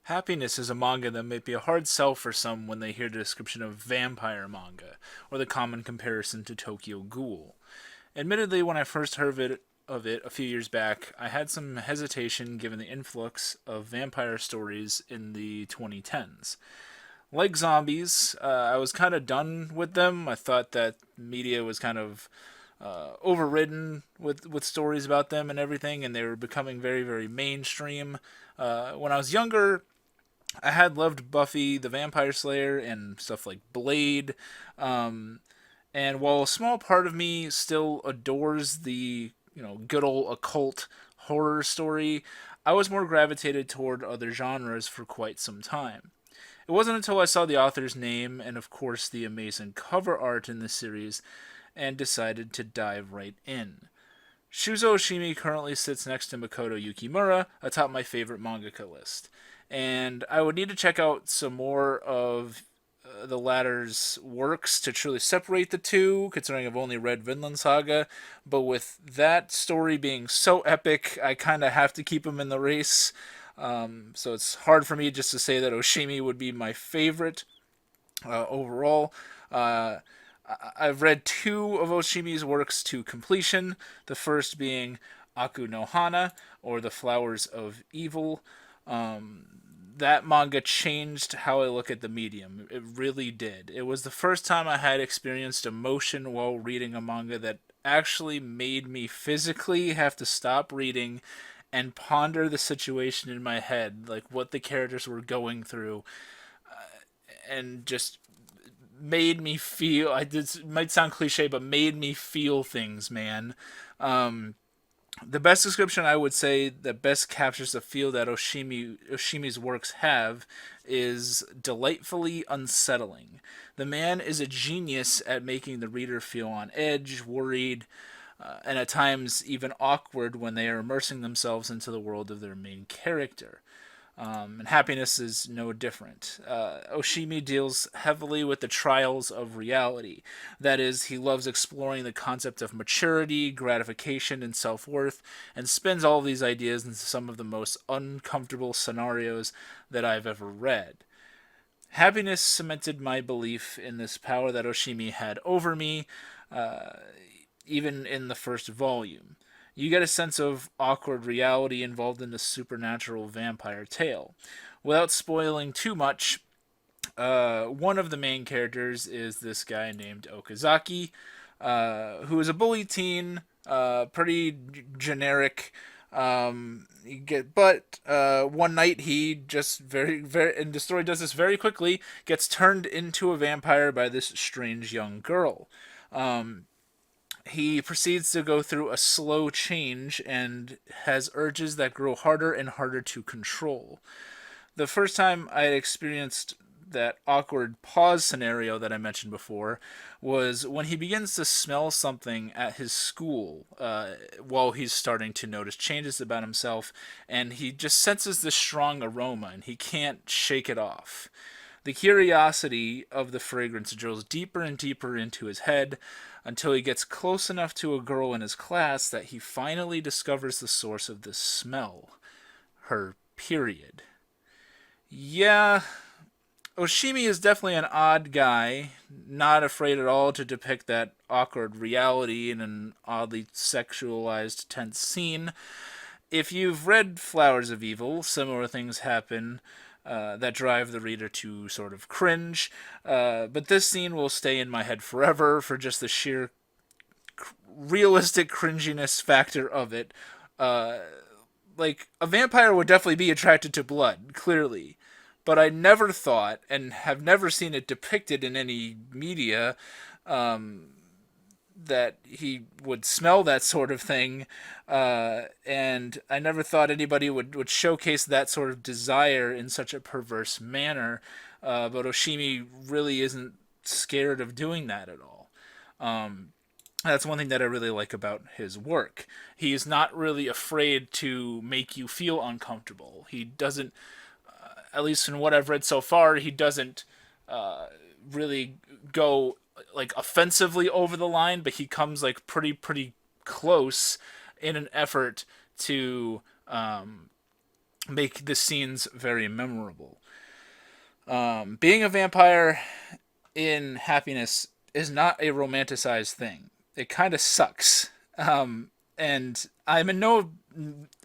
Happiness is a manga that might be a hard sell for some when they hear the description of vampire manga, or the common comparison to Tokyo Ghoul. Admittedly, when I first heard of it a few years back, I had some hesitation given the influx of vampire stories in the 2010s. Like zombies, I was kind of done with them. I thought that media was kind of overridden with stories about them and everything, and they were becoming very, very mainstream. When I was younger, I had loved Buffy the Vampire Slayer and stuff like Blade. Um, and while a small part of me still adores the good old occult horror story, I was more gravitated toward other genres for quite some time. It wasn't until I saw the author's name and, of course, the amazing cover art in the series and decided to dive right in. Shuzo Oshimi currently sits next to Makoto Yukimura atop my favorite mangaka list. And I would need to check out some more of the latter's works to truly separate the two, considering I've only read Vinland Saga. But with that story being so epic, I kind of have to keep him in the race. So it's hard for me just to say that Oshimi would be my favorite overall. Uh, I've read two of Oshimi's works to completion, the first being Aku no Hana, or The Flowers of Evil. That manga changed how I look at the medium. It really did. It was the first time I had experienced emotion while reading a manga that actually made me physically have to stop reading and ponder the situation in my head, like what the characters were going through, and just made me feel. It might sound cliche, but made me feel things, man. The best description I would say that best captures the feel that Oshimi's works have is delightfully unsettling. The man is a genius at making the reader feel on edge, worried, and at times even awkward when they are immersing themselves into the world of their main character. And happiness is no different. Oshimi deals heavily with the trials of reality. That is, he loves exploring the concept of maturity, gratification, and self worth, and spins all of these ideas into some of the most uncomfortable scenarios that I've ever read. Happiness cemented my belief in this power that Oshimi had over me, even in the first volume. You get a sense of awkward reality involved in the supernatural vampire tale. Without spoiling too much, one of the main characters is this guy named Okazaki, who is a bully teen, pretty generic. But one night he just very, and the story does this very quickly, gets turned into a vampire by this strange young girl. He proceeds to go through a slow change and has urges that grow harder and harder to control. The first time I had experienced that awkward pause scenario that I mentioned before was when he begins to smell something at his school while he's starting to notice changes about himself, and he just senses this strong aroma and he can't shake it off. The curiosity of the fragrance drills deeper and deeper into his head until he gets close enough to a girl in his class that he finally discovers the source of the smell. Her period. Yeah, Oshimi is definitely an odd guy, not afraid at all to depict that awkward reality in an oddly sexualized, tense scene. If you've read Flowers of Evil, similar things happen that drive the reader to sort of cringe. But this scene will stay in my head forever for just the sheer realistic cringiness factor of it. Uh, like, a vampire would definitely be attracted to blood, clearly. But I never thought, and have never seen it depicted in any media, that he would smell that sort of thing, and I never thought anybody would showcase that sort of desire in such a perverse manner. But Oshimi really isn't scared of doing that at all. That's one thing that I really like about his work. He is not really afraid to make you feel uncomfortable. He doesn't, at least in what I've read so far, he doesn't really go like offensively over the line, but he comes like pretty close in an effort to make the scenes very memorable. Being a vampire in Happiness is not a romanticized thing. It kind of sucks. And I'm in no.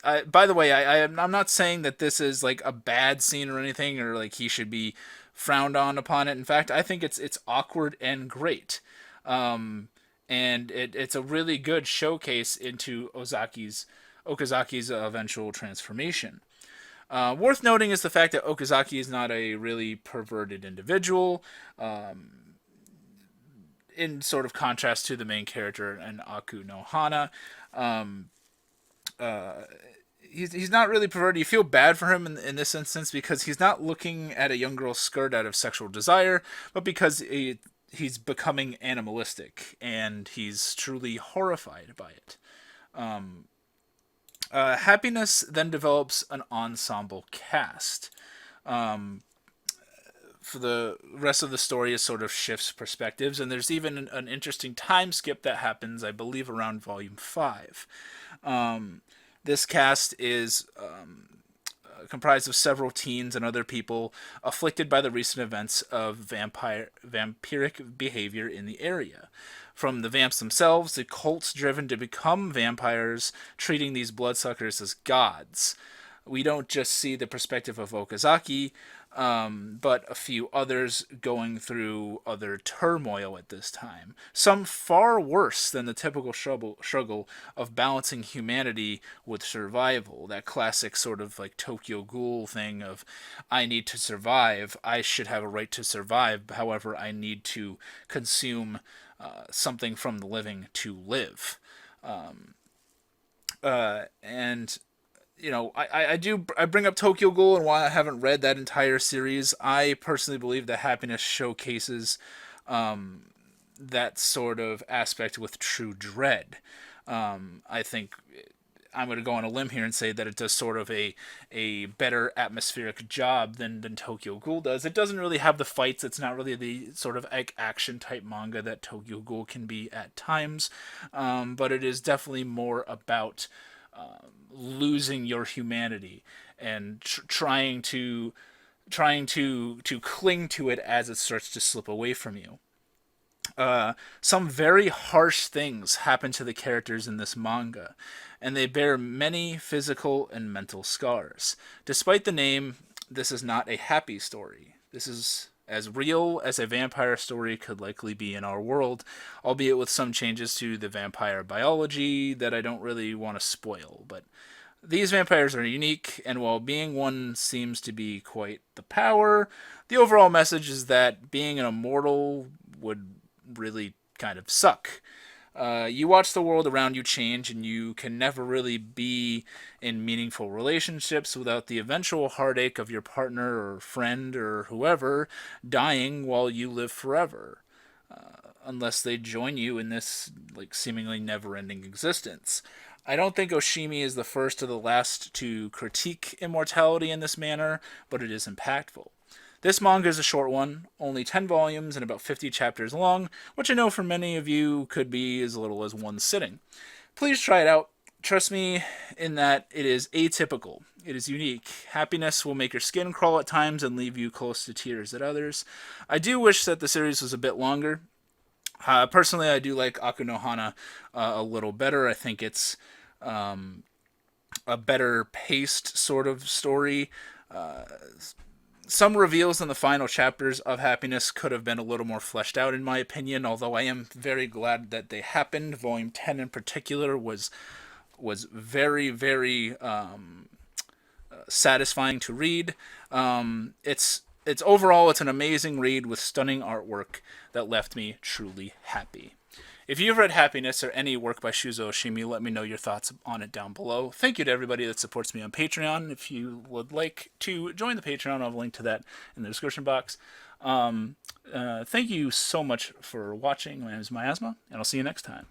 By the way, I'm not saying that this is like a bad scene or anything, or like he should be frowned on upon it. In fact, I think it's awkward and great. And it's a really good showcase into Okazaki's eventual transformation. Worth noting is the fact that Okazaki is not a really perverted individual, in sort of contrast to the main character and Aku no Hana. He's not really perverted. You feel bad for him in this instance because he's not looking at a young girl's skirt out of sexual desire, but because he's becoming animalistic and he's truly horrified by it. Happiness then develops an ensemble cast. For the rest of the story, it sort of shifts perspectives, and there's even an interesting time skip that happens, I believe, around volume 5. This cast is comprised of several teens and other people afflicted by the recent events of vampiric behavior in the area. From the vamps themselves, the cults driven to become vampires, treating these bloodsuckers as gods. We don't just see the perspective of Okazaki, but a few others going through other turmoil at this time. Some far worse than the typical struggle of balancing humanity with survival. That classic sort of like Tokyo Ghoul thing of, I need to survive, I should have a right to survive, however, I need to consume something from the living to live. And I bring up Tokyo Ghoul and why I haven't read that entire series. I personally believe that Happiness showcases that sort of aspect with true dread. I think I'm going to go on a limb here and say that it does sort of a better atmospheric job than Tokyo Ghoul does. It doesn't really have the fights. It's not really the sort of action type manga that Tokyo Ghoul can be at times, but it is definitely more about losing your humanity and trying to cling to it as it starts to slip away from you. Some very harsh things happen to the characters in this manga, and they bear many physical and mental scars. Despite the name, this is not a happy story. This is as real as a vampire story could likely be in our world, albeit with some changes to the vampire biology that I don't really want to spoil. But these vampires are unique, and while being one seems to be quite the power, the overall message is that being an immortal would really kind of suck. You watch the world around you change, and you can never really be in meaningful relationships without the eventual heartache of your partner or friend or whoever dying while you live forever, unless they join you in this like seemingly never-ending existence. I don't think Oshimi is the first or the last to critique immortality in this manner, but it is impactful. This manga is a short one, only 10 volumes and about 50 chapters long, which I know for many of you could be as little as one sitting. Please try it out. Trust me in that it is atypical. It is unique. Happiness will make your skin crawl at times and leave you close to tears at others. I do wish that the series was a bit longer. Personally, I do like Aku no Hana a little better. I think it's a better paced sort of story. Some reveals in the final chapters of Happiness could have been a little more fleshed out, in my opinion, although I am very glad that they happened. Volume 10 in particular was very, very satisfying to read. It's overall, it's an amazing read with stunning artwork that left me truly happy. If you've read Happiness or any work by Shuzo Oshimi, let me know your thoughts on it down below. Thank you to everybody that supports me on Patreon. If you would like to join the Patreon, I'll have a link to that in the description box. Thank you so much for watching. My name is Miasma, and I'll see you next time.